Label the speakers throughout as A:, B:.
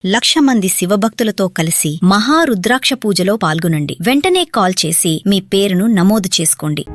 A: 1,00,000 మంది శివభక్తులతో కలిసి మహారుద్రాక్ష పూజలో పాల్గొనండి. వెంటనే కాల్ చేసి మీ పేరును నమోదు చేసుకోండి.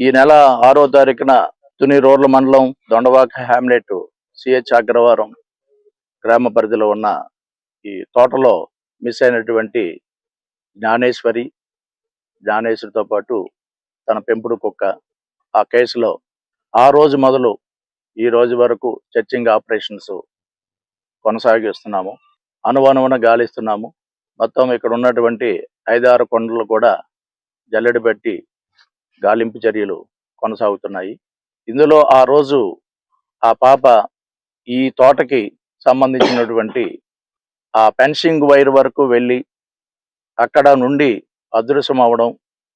B: ఈ నెల 6వ తారీఖున తుని రోడ్ల మండలం దొండవాక హ్యామ్లెట్ సిహెచ్ అగ్రవారం గ్రామ పరిధిలో ఉన్న ఈ తోటలో మిస్ అయినటువంటి జ్ఞానేశ్వరితో పాటు తన పెంపుడు కుక్క ఆ కేసులో ఆ రోజు మొదలు ఈ రోజు వరకు సెర్చింగ్ ఆపరేషన్స్ కొనసాగిస్తున్నాము. అనువనువున గాలిస్తున్నాము. మొత్తం ఇక్కడ ఉన్నటువంటి 5-6 కొండలు కూడా జల్లెడ పెట్టి గాలింపు చర్యలు కొనసాగుతున్నాయి. ఇందులో ఆ రోజు ఆ పాప ఈ తోటకి సంబంధించినటువంటి ఆ ఫెన్సింగ్ వైర్ వరకు వెళ్ళి అక్కడ నుండి అదృశ్యం అవడం,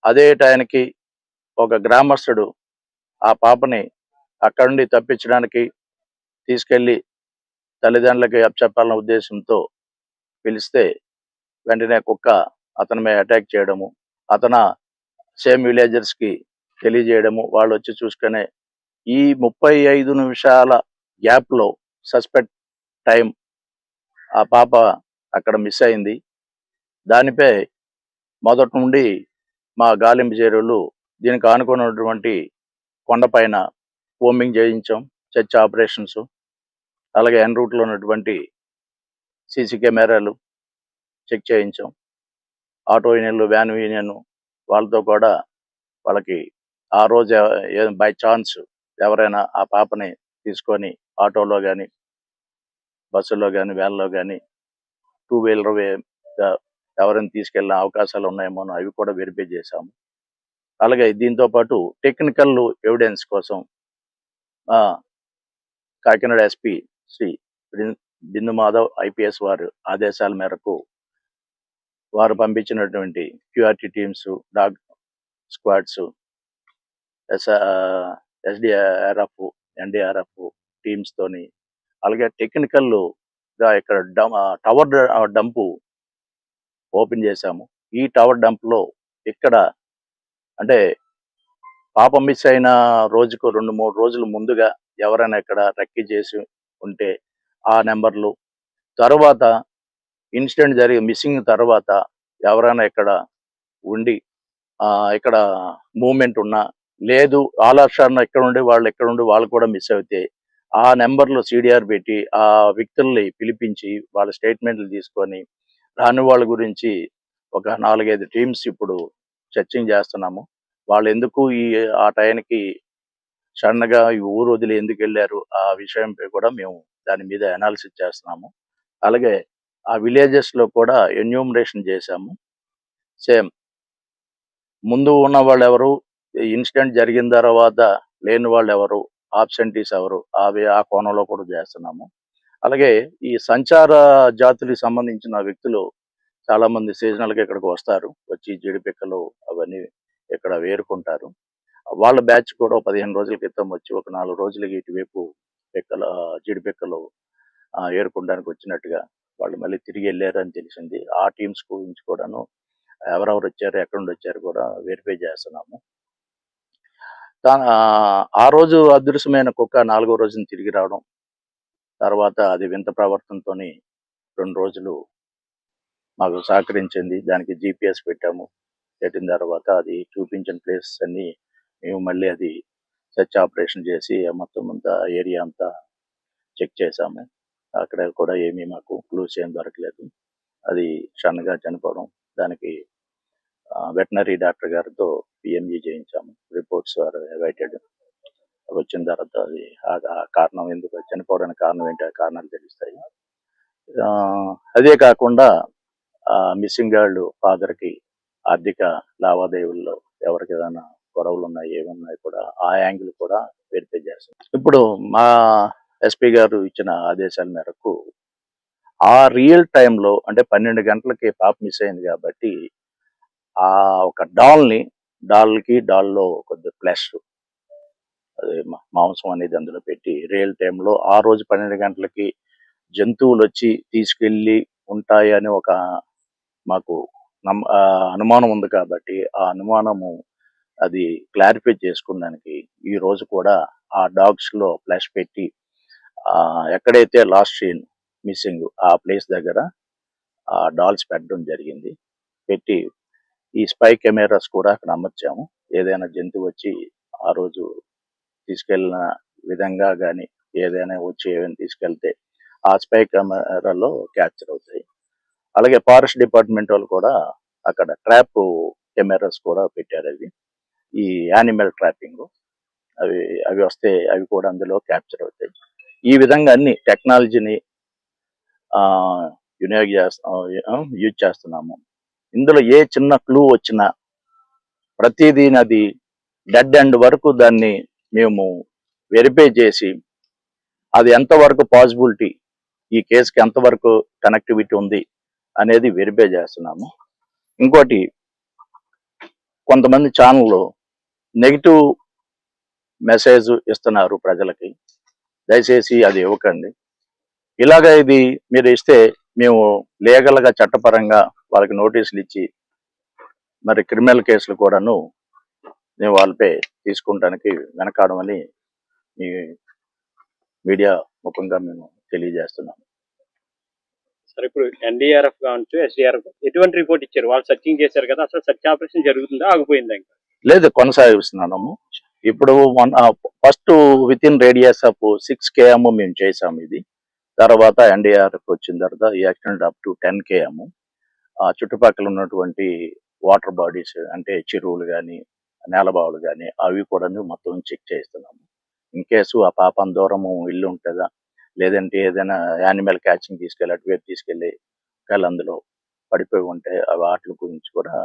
B: అదే టైంకి ఒక గ్రామస్తుడు ఆ పాపని అక్కడి నుండి తప్పించడానికి తీసుకెళ్లి తల్లిదండ్రులకి అప్పచెప్పాలన్న ఉద్దేశంతో పిలిస్తే వెంటనే కుక్క అతని మీద అటాక్ చేయడము, అతను సేమ్ విలేజర్స్కి తెలియజేయడము, వాళ్ళు వచ్చి చూసుకునే ఈ 35 నిమిషాల గ్యాప్లో సస్పెక్ట్ టైం ఆ పాప అక్కడ మిస్ అయింది. దానిపై మొదటి నుండి మా గాలింపు చర్యలు దీనికి ఆనుకున్నటువంటి కొండపైన కోంబింగ్ చేయించాం, సెర్చ్ ఆపరేషన్స్, అలాగే ఎన్ రూట్లో ఉన్నటువంటి సీసీ కెమెరాలు చెక్ చేయించాం. ఆటో యూనియన్లు, వ్యాన్ యూనియన్ వాళ్ళతో కూడా వాళ్ళకి ఆ రోజు బై ఛాన్స్ ఎవరైనా ఆ పాపని తీసుకొని ఆటోలో కానీ, బస్సులో కానీ, వ్యాన్లో కానీ, 2 వీలర్ ఎవరైనా తీసుకెళ్ళిన అవకాశాలు ఉన్నాయేమో అవి కూడా వెరిఫై చేశాము. అలాగే దీంతో పాటు టెక్నికల్ ఎవిడెన్స్ కోసం కాకినాడ ఎస్పీ శ్రీ బిందు మాధవ్ ఐపీఎస్ వారి ఆదేశాల మేరకు వారు పంపించినటువంటి QRT teams, dog squads, SDRF, NDRF teams తోని, అలాగే టెక్నికల్గా ఇక్కడ టవర్ డంపు ఓపెన్ చేశాము. ఈ టవర్ డంప్లో ఇక్కడ అంటే పాప మిస్ అయిన రోజుకు 2-3 రోజుల ముందుగా ఎవరైనా ఇక్కడ రెక్కి చేసి ఉంటే ఆ నెంబర్లు, తర్వాత ఇన్సిడెంట్ జరిగి మిస్సింగ్ తర్వాత ఎవరైనా ఇక్కడ ఉండి ఇక్కడ మూమెంట్ ఉన్నా, లేదు ఆల్ ఆఫ్ షార్న ఎక్కడ ఉండి వాళ్ళు కూడా మిస్ అవుతే ఆ నెంబర్లో సిడిఆర్ పెట్టి ఆ వ్యక్తుల్ని పిలిపించి వాళ్ళ స్టేట్మెంట్లు తీసుకొని రాని వాళ్ళ గురించి ఒక 4-5 టీమ్స్ ఇప్పుడు సెర్చింగ్ చేస్తున్నాము. వాళ్ళు ఎందుకు ఆ టైంకి సడన్గా ఈ ఊరు వదిలి ఎందుకు వెళ్ళారు ఆ విషయంపై కూడా మేము దాని మీద అనాలిసిస్ చేస్తున్నాము. అలాగే ఆ విలేజెస్లో కూడా ఎన్యూమరేషన్ చేశాము. సేమ్ ముందు ఉన్న వాళ్ళు ఎవరు, ఇన్సిడెంట్ జరిగిన తర్వాత లేని వాళ్ళు ఎవరు, ఆబ్సెంటీస్ ఎవరు, ఆ కోణంలో కూడా చేస్తున్నాము. అలాగే ఈ సంచార జాతులకు సంబంధించిన వ్యక్తులు చాలామంది సీజనల్గా ఇక్కడికి వస్తారు, వచ్చి జీడిపిక్కలు అవన్నీ ఇక్కడ వేరుకుంటారు. వాళ్ళ బ్యాచ్ కూడా 15 రోజుల క్రితం వచ్చి ఒక 4 రోజులకి ఇటువైపు జీడిపిక్కలు ఏరుకోవడానికి వచ్చినట్టుగా వాళ్ళు మళ్ళీ తిరిగి వెళ్ళారు అని తెలిసింది. ఆ టీమ్స్ గురించి కూడాను ఎవరెవరు వచ్చారు, ఎక్కడి నుండి వచ్చారు కూడా వెరిఫై చేస్తున్నాము. ఆ రోజు అదృశ్యమైన కుక్క 4వ రోజున తిరిగి రావడం, తర్వాత అది వింత ప్రవర్తనతో 2 రోజులు మాకు సహకరించింది. దానికి GPS పెట్టాము. పెట్టిన తర్వాత అది చూపించిన ప్లేసెస్ అన్ని మేము మళ్ళీ అది సెర్చ్ ఆపరేషన్ చేసి మొత్తం అంతా ఏరియా అంతా చెక్ చేశాము. అక్కడ కూడా ఏమీ మాకు క్లూస్ ఏం దొరకలేదు. అది సడన్గా చనిపోవడం, దానికి వెటనరీ డాక్టర్ గారితో పిఎంజీ చేయించాము. Reports are awaited. వచ్చిన తర్వాత అది ఆ కారణం ఎందుకు చనిపోవడానికి కారణం ఏంటి, ఆ కారణాలు తెలుస్తాయి. అదే కాకుండా మిస్సింగ్ గర్ల్ ఫాదర్కి ఆర్థిక లావాదేవీల్లో ఎవరికి ఏదైనా గొడవలు ఉన్నాయి, ఏమన్నాయి కూడా ఆ యాంగిల్ కూడా వెరిఫై చేస్తాం. ఇప్పుడు మా ఎస్పీ గారు ఇచ్చిన ఆదేశాల మేరకు ఆ రియల్ టైంలో అంటే 12 గంటలకి పాప మిస్ అయింది కాబట్టి ఆ ఒక డాల్లో కొద్దిగా ఫ్లెష్ అది మాంసం అనేది అందులో పెట్టి రియల్ టైంలో ఆ రోజు 12 గంటలకి జంతువులు వచ్చి తీసుకెళ్ళి ఉంటాయి అని ఒక మాకు అనుమానం ఉంది కాబట్టి ఆ అనుమానము అది క్లారిఫై చేసుకోవడానికి ఈ రోజు కూడా ఆ డాగ్స్ లో ఫ్లాష్ పెట్టి ఎక్కడైతే లాస్ట్ సీన్ మిస్సింగ్ ఆ ప్లేస్ దగ్గర ఆ డాల్స్ పెట్టడం జరిగింది. పెట్టి ఈ స్పై కెమెరాస్ కూడా అక్కడ అమర్చాము. ఏదైనా జంతువు వచ్చి ఆ రోజు తీసుకెళ్ళిన విధంగా కానీ ఏదైనా వచ్చి ఏమైనా తీసుకెళ్తే ఆ స్పై కెమెరాలో క్యాప్చర్ అవుతాయి. అలాగే ఫారెస్ట్ డిపార్ట్మెంట్ వాళ్ళు కూడా అక్కడ ట్రాప్ కెమెరాస్ కూడా పెట్టారు. అవి ఈ యానిమల్ ట్రాపింగ్ అవి అవి వస్తే అవి కూడా అందులో క్యాప్చర్ అవుతాయి. ఈ విధంగా అన్ని టెక్నాలజీని యూజ్ చేస్తున్నాము. ఇందులో ఏ చిన్న క్లూ వచ్చినా ప్రతిదీ అది డెడ్ ఎండ్ వరకు దాన్ని మేము వెరిఫై చేసి అది ఎంతవరకు పాసిబిలిటీ ఈ కేసుకి ఎంతవరకు కనెక్టివిటీ ఉంది అనేది వెరిఫై చేస్తున్నాము. ఇంకోటి కొంతమంది ఛానళ్ళు నెగిటివ్ మెసేజ్ ఇస్తున్నారు ప్రజలకి. దయచేసి అది ఇవ్వకండి. ఇలాగ ఇది మీరు ఇస్తే మేము లీగల్గా చట్టపరంగా వాళ్ళకి నోటీసులు ఇచ్చి మరి క్రిమినల్ కేసులు కూడాను మేము వాళ్ళపై తీసుకుంటానికి వెనకాడమని ఈ మీడియా ముఖంగా మేము తెలియజేస్తున్నాము.
C: సరే, ఇప్పుడు ఎన్డీఆర్ఎఫ్ కావచ్చు, ఎస్డీఆర్ఎఫ్ ఎటువంటి రిపోర్ట్ ఇచ్చారు? వాళ్ళు సర్చింగ్ చేశారు కదా, అసలు సర్చ్ ఆపరేషన్ జరుగుతుందా, ఆగిపోయిందా? ఇంకా
B: లేదు, కొనసాగిస్తున్నాము. ఇప్పుడు first with in radius of 6 km మేము చేసాము. ఇది తర్వాత ఎన్డీఆర్ఎఫ్ వచ్చిన తర్వాత ఈ ఎక్స్టెండ్ అప్ టు 10 km చుట్టుపక్కల ఉన్నటువంటి వాటర్ బాడీస్ అంటే చెరువులు కానీ నేలబావులు కానీ అవి కూడా మొత్తం చెక్ చేస్తున్నాము. ఇన్ కేసు ఆ పాపం దూరము ఇల్లు ఉంటుందా లేదంటే ఏదైనా యానిమల్ క్యాచింగ్ తీసుకెళ్ళి అటువైపు తీసుకెళ్ళి ఒకవేళ అందులో పడిపోయి ఉంటే వాటి గురించి కూడా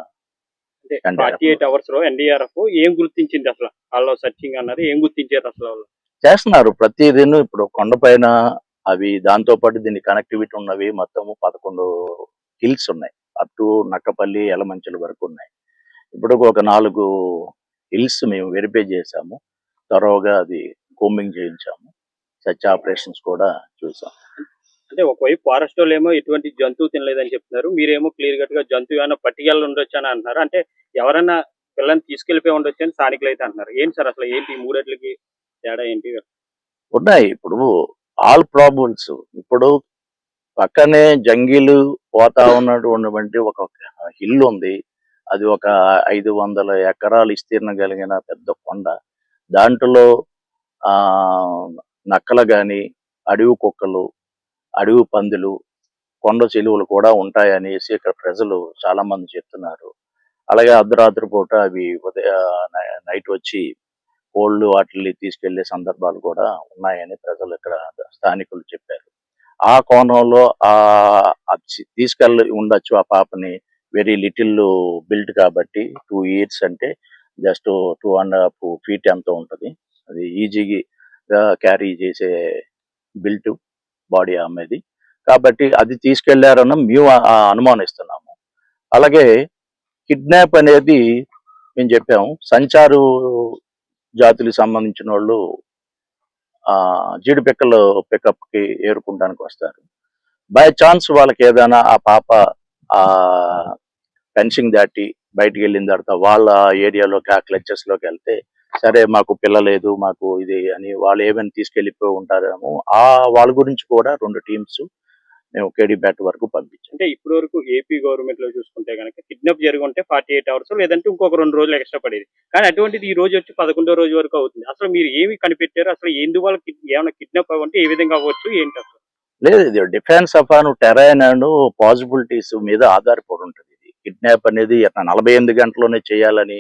C: అంటే 48 hours లో ఎన్డీఆర్ఎఫ్ ఏం గుర్తించింది? అసలు వాళ్ళు సర్చింగ్ అన్నారు, ఏం గుర్తించారు అసలు వాళ్ళు?
B: చేస్తున్నారు ప్రతిదిన. ఇప్పుడు కొండపైన అవి దాంతో పాటు దీని కనెక్టివిటీ ఉన్నవి మొత్తం 11 హిల్స్ ఉన్నాయి. అప్ టు నక్కపల్లి యలమంచిల వరకు ఉన్నాయి. ఇప్పుడు ఒక 4 హిల్స్ మేము వెరిఫై చేసాము. త్వరగా అది కోమింగ్ చేయించాము. సర్చ్ ఆపరేషన్స్ కూడా చూసాం.
C: అంటే ఒకవైపు ఫారెస్ట్ వాళ్ళు ఏమో ఎటువంటి జంతువు తినలేదని చెప్తున్నారు, మీరేమో క్లియర్ కట్ గా జంతువు ఏమైనా పట్టుకెళ్ళి ఉండొచ్చు అని అంటున్నారు. అంటే ఎవరన్నా పిల్లల్ని తీసుకెళ్లిపోయి ఉండొచ్చు అని స్థానికులు అయితే అంటున్నారు. ఏంటి సార్ అసలు ఏంటి మూడట్లకి తేడా ఏంటి?
B: ఉన్నాయి ఇప్పుడు ఆల్ ప్రాబ్లమ్స్. ఇప్పుడు పక్కనే జంగిల్ వాతావరణం ఒక హిల్ ఉంది. అది ఒక 500 ఎకరాలు విస్తీర్ణం కలిగిన పెద్ద కొండ. దాంట్లో నక్కలు కానీ అడవి కుక్కలు అడవి పందులు కొండ చెలువలు కూడా ఉంటాయనేసి ఇక్కడ ప్రజలు చాలా మంది చెప్తున్నారు. అలాగే అర్ధరాత్రి పూట అవి నైట్ వచ్చి కోళ్ళు వాటిని తీసుకెళ్లే సందర్భాలు కూడా ఉన్నాయని ప్రజలు ఇక్కడ స్థానికులు చెప్పారు. ఆ కోణంలో తీసుకెళ్ళి ఉండొచ్చు ఆ పాపని. వెరీ లిటిల్ బిల్ట్ కాబట్టి 2 years అంటే జస్ట్ 2.5 feet ఎంతో ఉంటుంది. అది ఈజీగా క్యారీ చేసే బిల్ట్ బాడీ అమ్మేది కాబట్టి అది తీసుకెళ్లారని మేము అనుమానిస్తున్నాము. అలాగే కిడ్నాప్ అనేది మేము చెప్పాము. సంచారు జాతులకు సంబంధించిన వాళ్ళు జీడి పిక్కలు పికప్ కి ఏరుకుంటానికి వస్తారు. బై ఛాన్స్ వాళ్ళకి ఏదైనా ఆ పాప ఫెన్సింగ్ దాటి బయటికి వెళ్ళిన తర్వాత వాళ్ళ ఏరియాలోకి ఆ క్లచెస్ లోకి వెళ్తే సరే మాకు పిల్ల లేదు మాకు ఇది అని వాళ్ళు ఏమైనా తీసుకెళ్లిపోయి ఉంటారేమో. వాళ్ళ గురించి కూడా 2 teams మేము కేడీపేట వరకు పంపించాం.
C: అంటే ఇప్పటి వరకు ఏపీ గవర్నమెంట్ లో చూసుకుంటే కనుక కిడ్నాప్ జరిగి ఉంటే 48 hours లేదంటే ఇంకొక 2 రోజులు ఎక్స్ట్రా పడేది. కానీ అటువంటిది ఈ రోజు వచ్చి 11వ రోజు వరకు అవుతుంది. అసలు మీరు ఏమి కనిపెట్టారు? అసలు ఎందువల్ల ఏమైనా కిడ్నాప్ అవ్వంటే ఏ విధంగా అవ్వచ్చు ఏంటి అసలు?
B: లేదు, ఇది defence upon terrain and possibilities మీద ఆధారపడి ఉంటుంది. ఇది కిడ్నాప్ అనేది 48 గంటల్లోనే చేయాలని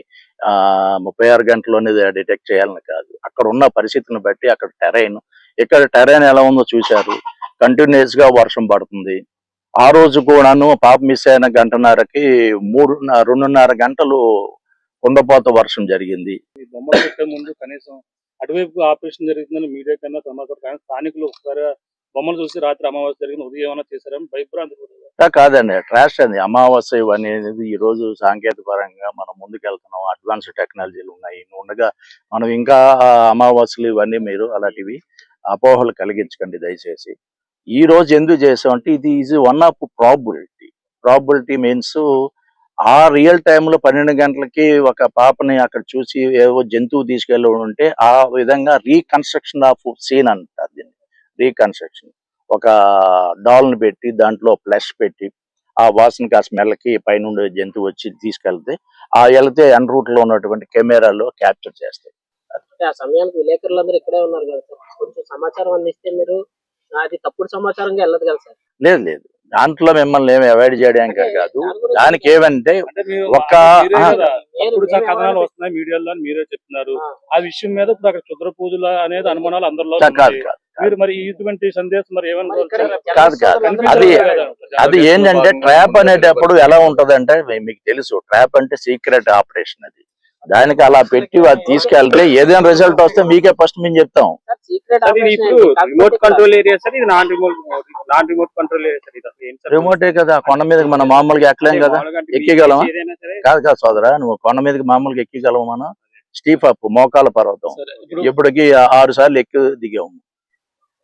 B: 36 గంటల్లోనే డిటెక్ట్ చేయాలని కాదు. అక్కడ ఉన్న పరిస్థితిని బట్టి అక్కడ టెరైన్, ఇక్కడ టెరైన్ ఎలా ఉందో చూశారు. కంటిన్యూస్ గా వర్షం పడుతుంది. ఆ రోజు కూడాను పాప మిస్ అయిన 2.5 గంటలు కుండపోత వర్షం జరిగింది.
D: బొమ్మలు పెట్టే ముందు కనీసం అటువైపు ఆపరేషన్ జరుగుతుందని మీడియా కన్నా సమాచారం, కానీ స్థానికులు ఒకసారి బొమ్మలు చూసి రాత్రి అమావాస్య జరిగిన ఉదయం ఏమైనా చేశారని భయభ్రాంతి గురయ్యారు.
B: కాదండి, ట్రాష్ అది. అమావాస్య ఇవన్నీ అనేది ఈ రోజు సాంకేతిక పరంగా మనం ముందుకెళ్తున్నాం, అడ్వాన్స్ టెక్నాలజీలు ఉన్నాయి. ఉండగా మనం ఇంకా అమావాస్యలు ఇవన్నీ మీరు అలాంటివి అపోహలు కలిగించకండి దయచేసి. ఈ రోజు ఎందుకు చేసామంటే ఇది is one of probability. Probability means ఆ రియల్ టైంలో 12 గంటలకి ఒక పాపని అక్కడ చూసి ఏవో జంతువు తీసుకెళ్ళి ఉంటే ఆ విధంగా రీకన్స్ట్రక్షన్ ఆఫ్ సీన్ అంటారు దీన్ని. రీకన్స్ట్రక్షన్ ఒక డాల్ని పెట్టి దాంట్లో ఫ్లష్ పెట్టి ఆ వాసనకి ఆ స్మెల్కి పైనుండి జంతువు వచ్చి తీసుకెళ్తే ఆ వెళ్తే ఎన్ రూట్ లో ఉన్నటువంటి కెమెరాలో క్యాప్చర్ చేస్తాయి.
E: అంటే ఆ సమయానికి విలేకరులందరూ ఇక్కడే ఉన్నారు కదా సార్, కొంచెం సమాచారం అందిస్తే మీరు అది తప్పుడు సమాచారంగా వెళ్ళదు కదా సార్.
B: లేదు లేదు, దాంట్లో మిమ్మల్ని ఏమి అవాయిడ్ చేయడానికి కాదు. దానికి ఏమంటే
D: అంటే మీరు
B: ఒక
D: మీరే కదా,
E: నేను-
D: అప్పుడు
E: నేను
D: కథనాలు
E: ఏమన్నా-
D: వస్తున్నాయి మీడియాలో అని మీరే చెప్తున్నారు.
E: ఆ,
D: ఆ విషయం మీద ఇప్పుడు అక్కడ క్షుద్ర పూజలు అనేది అనుమానాలు అందరిలో
B: కాదు
D: ఉన్నాయి.
B: కాదు
D: మీరు మరి ఇటువంటి సందేశం మరి
E: మరి
D: ఏమనుకోవచ్చు
E: ఇక్కడ
D: సార్?
B: కాదు కాదు. అది అది ఏంటంటే ట్రాప్ అనేటప్పుడు ఎలా ఉంటదంటే మీకు తెలుసు, ట్రాప్ అంటే సీక్రెట్ ఆపరేషన్. అది దానికి అలా పెట్టి అది తీసుకెళ్తే ఏదైనా రిజల్ట్ వస్తే మీకే ఫస్ట్ మేము చెప్తాం.
E: సార్, సీక్రెట్
C: సార్, ఇది
E: ఆపరేషన్
C: ఇప్పుడు
E: ఏంటి?
C: రిమోట్
E: కాకపోతే
C: కంట్రోల్ ఏరియా సార్, ఇది non remote control area sir. ఇది అసలు ఏంటి సార్?
B: రిమోటే కదా, కొండ మీదకి మనం మామూలుగా ఎక్కలేం కదా.
C: మామూలుగా అంటే
B: ఎక్కగలమా?
C: ఏదైనా సరే
B: కాదు కాదు సోదరా, నువ్వు కొండ మీదకి మామూలుగా ఎక్కగలవు. మనం స్టీఫ్ అప్ మోకాల పర్వతం
D: సరే, ఇప్పుడు
B: ఇప్పటికి 6 సార్లు ఎక్కి దిగాము.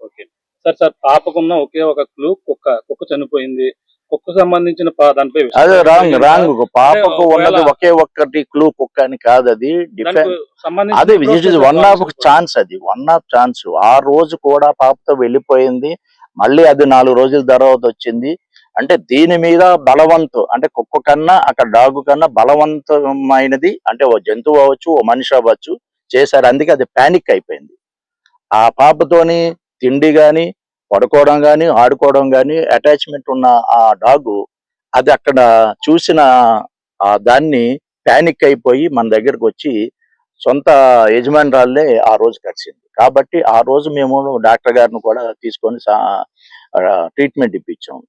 D: ఓకే సార్ పాపకున్న ఒకే ఒక క్లూ, కుక్క చనిపోయింది. కుక్క సంబంధించిన దానిపై విషయం
B: అదే రాంగ్
D: జరిగిందా?
B: రాంగ్. పాపకు
D: ఒకవేళ
B: ఉన్నది ఒకే ఒక్కటి క్లూ కుక్క అని కాదు. అది డిఫెన్స్.
D: దానికి సంబంధించిన
B: అదే it is
D: process
B: one of
D: కూడా.
B: ఛాన్స్. అది వన్ ఆఫ్ ఛాన్స్. ఆ రోజు కూడా పాపతో వెళ్ళిపోయింది, మళ్ళీ అది 4 రోజుల తర్వాత వచ్చింది. అంటే దీని మీద బలవంతం, అంటే కుక్క కన్నా అక్కడ డాగు కన్నా బలవంతమైనది, అంటే ఓ జంతువు అవ్వచ్చు, ఓ మనిషి అవ్వచ్చు చేశారు. అందుకే అది పానిక్ అయిపోయింది. ఆ పాపతోని తిండి గాని, పడుకోవడం గాని, ఆడుకోవడం గాని అటాచ్మెంట్ ఉన్న ఆ డాగు అది అక్కడ చూసిన ఆ దాన్ని పానిక్ అయిపోయి మన దగ్గరకు వచ్చి సొంత యజమానురాళ్ళే ఆ రోజు కరిచింది. కాబట్టి ఆ రోజు మేము డాక్టర్ గారిని కూడా తీసుకొని ట్రీట్మెంట్ ఇప్పించాం.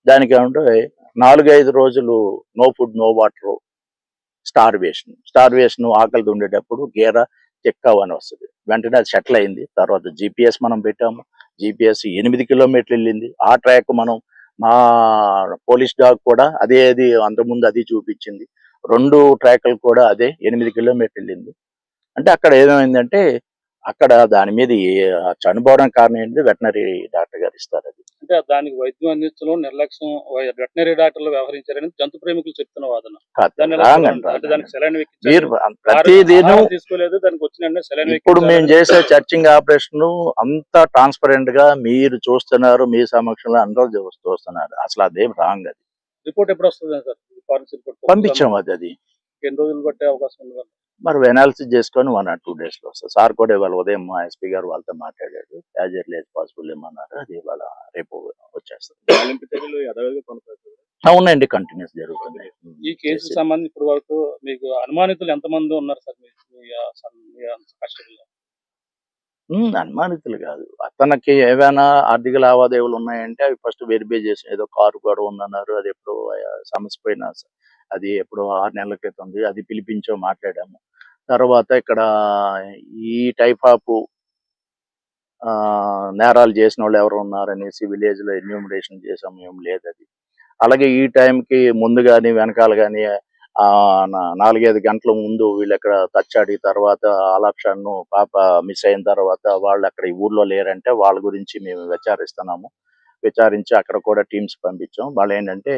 B: దానికి ఏమంటే 4-5 రోజులు no food no water, starvation ఆకలితో ఉండేటప్పుడు గేర చెక్కావు అని వస్తుంది. వెంటనే అది సెటిల్ అయింది. తర్వాత జిపిఎస్ మనం పెట్టాము. జిపిఎస్ 8 కిలోమీటర్లు వెళ్ళింది. ఆ ట్రాక్ మనం మా పోలీస్ డాగ్ కూడా అది అంతకుముందు అది చూపించింది. 2 ట్రాక్లు కూడా అదే 8 కిలోమీటర్లు వెళ్ళింది. అంటే అక్కడ ఏమైందంటే అక్కడ దాని మీద చనిపోవడానికి కారణం ఏంటి, వెటనరీ డాక్టర్ గారు ఇస్తారు. అది
D: అంటే దానికి వైద్యం అందించడం నిర్లక్ష్యం వెటనరీ డాక్టర్లు వ్యవహరించారని జంతు ప్రేమికులు చెప్తున్న వాదన.
B: కాదు,
D: దాన్ని ఎలా
B: రాంగ్
D: చూడాలి? అంటే దానికి సెలైన్
B: మీరు ప్రతిదీను
D: తీసుకోలేదు, దానికి వచ్చిన సెలైన్
B: ఇప్పుడు మేము చేసే చర్చింగ్ ఆపరేషన్ అంతా ట్రాన్స్పరెంట్ గా మీరు చూస్తున్నారు, మీ సమక్షంలో అందరూ చూస్తున్నారు. అసలు అదేం రాంగ్. అది
D: రిపోర్ట్ ఎప్పుడు వస్తుంది సార్? ఫారెన్సిక్ రిపోర్ట్
B: పంపించాం. అది
D: ఎన్ని రోజులు పట్టే అవకాశం ఉంది?
B: మరి అనాలిసిస్ చేసుకొని 1 or 2 days లో వస్తుంది. సార్ కూడా ఇవాళ ఉదయం మా ఎస్పీ గారు వాళ్ళతో మాట్లాడాడు. యాజ్ ఎర్లీ యాజ్ పాసిబుల్ ఏమన్నారు. అది ఇవాళ రేపు వచ్చేస్తుంది.
D: గాలింపు చర్యలు యథావిధిగా కొనసాగుతాయి.
B: అవునండి, కంటిన్యూస్ జరుగుతుంది.
D: ఈ కేసు సంబంధించి ఇప్పటి వరకు మీకు అనుమానితులు ఎంతమంది ఉన్నారు సార్? మీ కస్టడీలో
B: అనుమానితులు కాదు, అతనికి ఏమైనా ఆర్థిక లావాదేవీలు ఉన్నాయంటే అవి ఫస్ట్ వెరిఫై చేసి, ఏదో కారు కూడా ఉందన్నారు. అది ఎప్పుడు సమస్య పోయినా అది ఎప్పుడు 6 నెలల క్రితం ఉంది. అది పిలిపించో మాట్లాడాము. తర్వాత ఇక్కడ ఈ టైప్ ఆఫ్ నేరాలు చేసిన వాళ్ళు ఎవరు ఉన్నారనేసి విలేజ్ లో ఎన్యూమరేషన్ చేసాము. ఏం లేదు అది. అలాగే ఈ టైంకి ముందు కానీ వెనకాల కానీ 4-5 గంటల ముందు వీళ్ళు ఎక్కడ తచ్చాడి తర్వాత ఆలాప్షన్ పాప మిస్ అయిన తర్వాత వాళ్ళు అక్కడ ఈ ఊర్లో లేరంటే వాళ్ళ గురించి మేము విచారించి అక్కడ కూడా టీమ్స్ పంపించాం. వాళ్ళు ఏంటంటే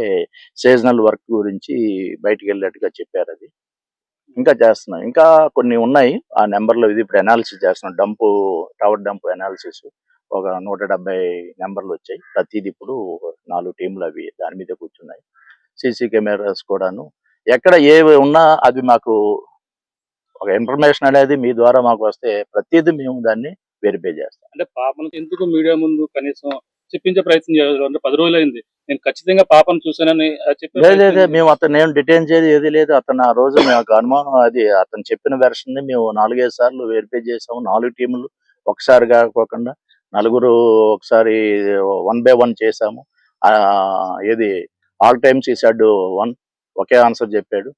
B: సీజనల్ వర్క్ గురించి బయటికి వెళ్ళేట్టుగా చెప్పారు. అది ఇంకా చేస్తున్నాం. ఇంకా కొన్ని ఉన్నాయి ఆ నెంబర్లో. ఇది ఇప్పుడు అనాలిసిస్ చేస్తున్నాం. టవర్ డంప్ అనాలిసిస్ ఒక 170 నెంబర్లు వచ్చాయి. ప్రతిది ఇప్పుడు 4 టీంలు అవి దాని మీద కూర్చున్నాయి. సీసీ కెమెరాస్ కూడాను ఎక్కడ ఏవి ఉన్నా అది మాకు ఒక ఇన్ఫర్మేషన్ అనేది మీ ద్వారా మాకు వస్తే ప్రతిదీ మేము దాన్ని వెరిఫై చేస్తాం.
D: అంటే పాపను ఎందుకు మీడియా ముందు కనీసం చెప్పించే ప్రయత్నం చేయాలి? అంటే 10 రోజులు అయింది, నేను ఖచ్చితంగా పాపను చూసానని
B: లేదు, మేము అతను డిటైన్ చేయదు ఏది లేదు. అతను ఆ రోజు మాకు అనుమానం, అది అతను చెప్పిన వెర్షన్ ని మేము 4-5 సార్లు వెరిఫై చేసాము. 4 టీములు ఒకసారి కాకుండా 4 ఒకసారి 1 by 1 చేసాము. ఏది ఆల్ టైమ్స్ ఈ సెడ్ 1 ఒకే ఆన్సర్ చెప్పాడు.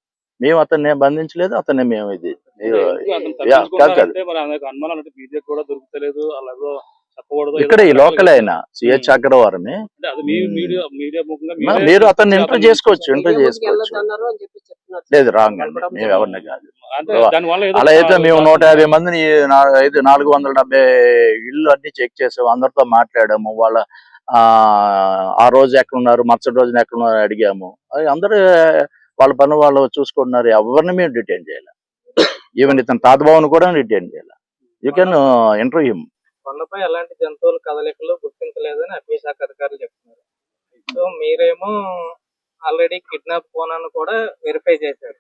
B: మేము అతన్ని బంధించలేదు. అతన్ని మేము ఇది కాదు.
D: అనుమానాలు అంటే బీజే కూడా దొరుకుతలేదు, అలాగే చెప్పకూడదు
B: ఇక్కడ ఈ
D: ఏదో
B: లోకల్ అయినా సిహెచ్ అగ్రవారమే.
D: అంటే అది మీ మీడియా ముఖంగా
B: మీరు అతన్ని ఇంటర్ చేసుకోవచ్చు, ఇంటర్
E: మీడియా ముందుకు
B: చేసుకోవచ్చు.
E: వెళ్ళొద్దు అన్నారు అని చెప్పి చెప్తున్నారు సార్.
B: లేదు, రాంగ్ అండి,
E: కలపడం
B: మేము ఎవరిని కాదు.
D: అంటే దానివల్ల ఏదో
B: అలా అయితే మేము 150 మందిని 470 ఇళ్ళు అన్ని చెక్ చేసాము, అందరితో మాట్లాడాము. వాళ్ళ ఆ రోజు ఎక్కడున్నారు, మరుసటి రోజున ఎక్కడున్నారు అడిగాము. అది అందరూ వాళ్ళ పని వాళ్ళు చూసుకుంటున్నారు. ఎవరిని మేము డిటైన్ చేయాలి. ఈవెన్ ఇతను తాతబాబుని కూడా డిటైన్ చేయాలి. You can interview him.
F: కొండపై ఎలాంటి జంతువుల కదలికలు గుర్తించలేదని అటవీ శాఖ అధికారులు చెప్తున్నారు. సో మీరేమో ఆల్రెడీ కిడ్నాప్ కోణాన్ని కూడా వెరిఫై చేశారు.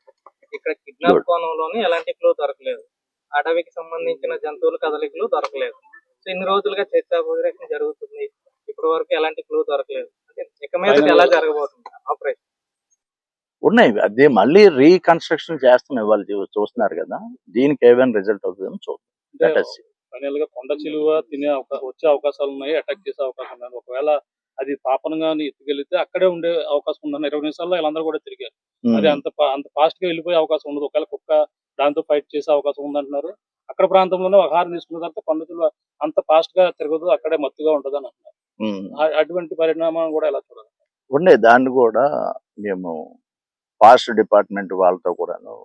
F: ఇక్కడ కిడ్నాప్ కోణంలోని ఎలాంటి క్లూ దొరకలేదు, అడవికి సంబంధించిన జంతువుల కదలికలు దొరకలేదు. సో ఇన్ని రోజులుగా చర్చాపరిరక్షణ జరుగుతుంది, ఇప్పటి వరకు ఎలాంటి క్లూ దొరకలేదు. అంటే ఇక మీద ఎలా జరగబోతుంది ఆపరేషన్?
B: ఉన్నాయి, అదే మళ్ళీ రీకన్స్ట్రక్షన్ చేస్తున్నాం. వాళ్ళు చూస్తున్నారు కదా, దీనికి ఏమైనా రిజల్ట్ అవుతుందని చూద్దాం.
D: ఫైనల్ గా కొండ చిలువ వచ్చే అవకాశాలు ఉన్నాయి, అటాక్ చేసే అవకాశం ఉన్నాయి. ఒకవేళ అది పాపనంగా ఎత్తుకెళ్తే అక్కడే ఉండే అవకాశం ఉందని 20 నిమిషాల్లో వీళ్ళందరూ కూడా తిరిగారు. అది అంత ఫాస్ట్ గా వెళ్ళిపోయే అవకాశం ఉండదు. ఒకవేళ కుక్క దాంతో ఫైట్ చేసే అవకాశం ఉందంటున్నారు. అక్కడ ప్రాంతంలోనే ఆహారం తీసుకున్న తర్వాత కొండ చిలువ అంత ఫాస్ట్ గా తిరగదు, అక్కడే మత్తుగా ఉంటది అని అంటున్నారు. అటువంటి పరిణామం కూడా ఎలా చూడాలి?
B: ఉండే దాన్ని కూడా మేము ఫారెస్ట్ డిపార్ట్మెంట్ వాళ్ళతో కూడాను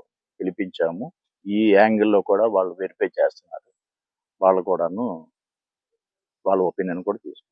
B: పిలిపించాము. ఈ యాంగిల్లో కూడా వాళ్ళు వెరిఫై చేస్తున్నారు. వాళ్ళు కూడాను వాళ్ళ ఒపీనియన్ కూడా తీసుకున్నారు.